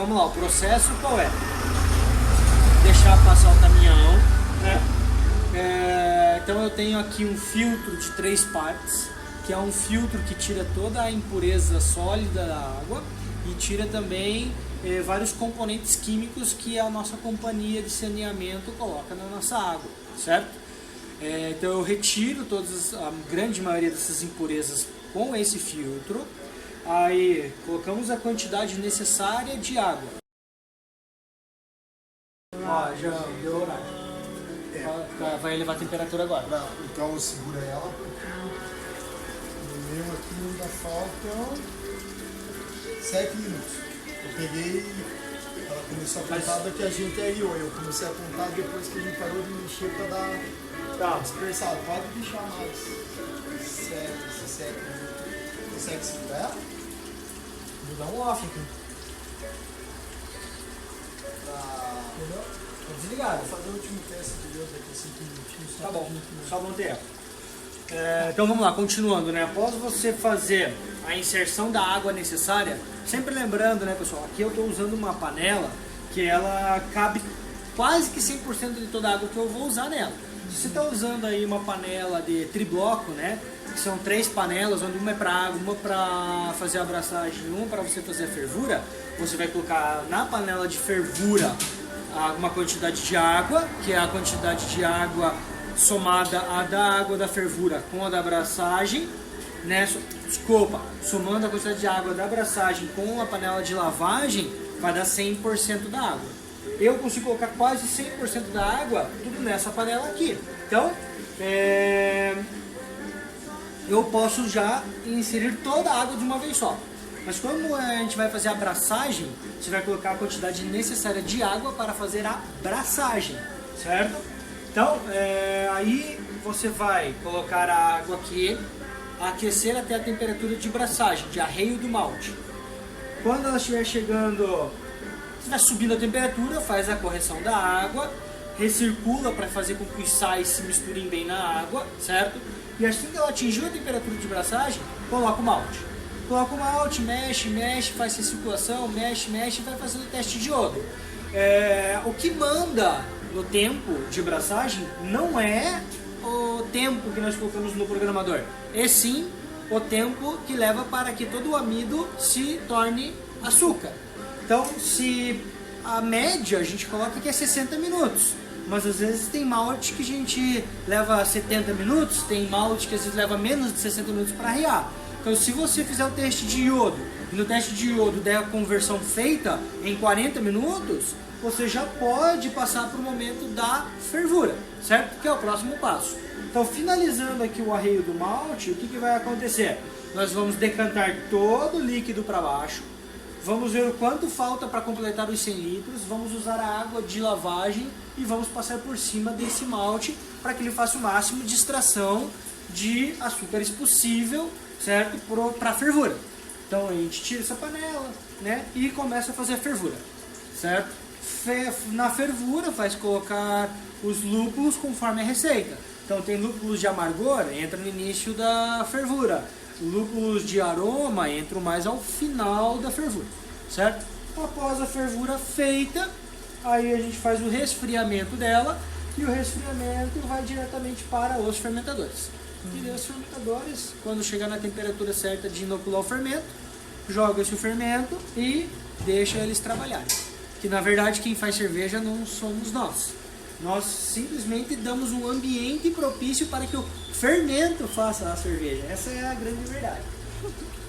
vamos lá, o processo qual é? Deixar passar o caminhão, né? Então eu tenho aqui um filtro de 3 partes, que é um filtro que tira toda a impureza sólida da água e tira também vários componentes químicos que a nossa companhia de saneamento coloca na nossa água, certo? Então eu retiro a grande maioria dessas impurezas com esse filtro. Aí colocamos a quantidade necessária de água. Ó, já deu horário. Vai elevar a temperatura agora. Então segura ela porque no meu aqui ainda faltam 7 minutos. Eu peguei, ela começou a contar do que a gente arriou. Eu comecei a contar depois que a gente parou de mexer para dar dispersada. Pode deixar mais 7 minutos. Consegue segurar ela? Vou dar um off aqui. Entendeu? Tô desligado. Vou fazer o último teste de Deus aqui, 5 minutinhos. Tá bom, só manter ela. Então vamos lá, continuando, né? Após você fazer a inserção da água necessária, sempre lembrando, né, pessoal, aqui eu estou usando uma panela que ela cabe quase que 100% de toda a água que eu vou usar nela. Se você está usando aí uma panela de tribloco, né, que são 3 panelas, onde uma é para água, uma para fazer a abraçagem e uma para você fazer a fervura, você vai colocar na panela de fervura uma quantidade de água, que é a quantidade de água somada a da água da fervura com a da abraçagem, né? Desculpa, somando a quantidade de água da abraçagem com a panela de lavagem, vai dar 100% da água. Eu consigo colocar quase 100% da água tudo nessa panela aqui. Então, eu posso já inserir toda a água de uma vez só. Mas quando a gente vai fazer a abraçagem, você vai colocar a quantidade necessária de água para fazer a abraçagem, certo? Então, aí você vai colocar a água aqui, aquecer até a temperatura de abraçagem, de arreio do malte. Quando ela estiver chegando, estiver subindo a temperatura, faz a correção da água, recircula para fazer com que os sais se misturem bem na água, certo? E assim que ela atingiu a temperatura de abraçagem, coloca o malte. Coloca o malte, mexe, faz recirculação, mexe e vai fazendo o teste de iodo. O que manda no tempo de abraçagem não é o tempo que nós colocamos no programador, é sim o tempo que leva para que todo o amido se torne açúcar. Então, se a média a gente coloca que é 60 minutos, mas às vezes tem malte que a gente leva 70 minutos, tem malte que às vezes leva menos de 60 minutos para arriar. Então, se você fizer o teste de iodo e no teste de iodo der a conversão feita em 40 minutos, você já pode passar para o momento da fervura, certo? Que é o próximo passo. Então, finalizando aqui o arreio do malte, o que vai acontecer? Nós vamos decantar todo o líquido para baixo, vamos ver o quanto falta para completar os 100 litros, vamos usar a água de lavagem e vamos passar por cima desse malte para que ele faça o máximo de extração de açúcares possível, certo? Para a fervura. Então a gente tira essa panela, né? E começa a fazer a fervura, certo? Na fervura faz colocar os lúpulos conforme a receita. Então tem lúpulos de amargor, entra no início da fervura. Lúpulos de aroma entram mais ao final da fervura, certo? Após a fervura feita, aí a gente faz o resfriamento dela e o resfriamento vai diretamente para os fermentadores. E os fermentadores, quando chegar na temperatura certa de inocular o fermento, joga-se o fermento e deixa eles trabalharem. Que na verdade quem faz cerveja não somos nós. Nós simplesmente damos um ambiente propício para que o fermento faça a cerveja. Essa é a grande verdade.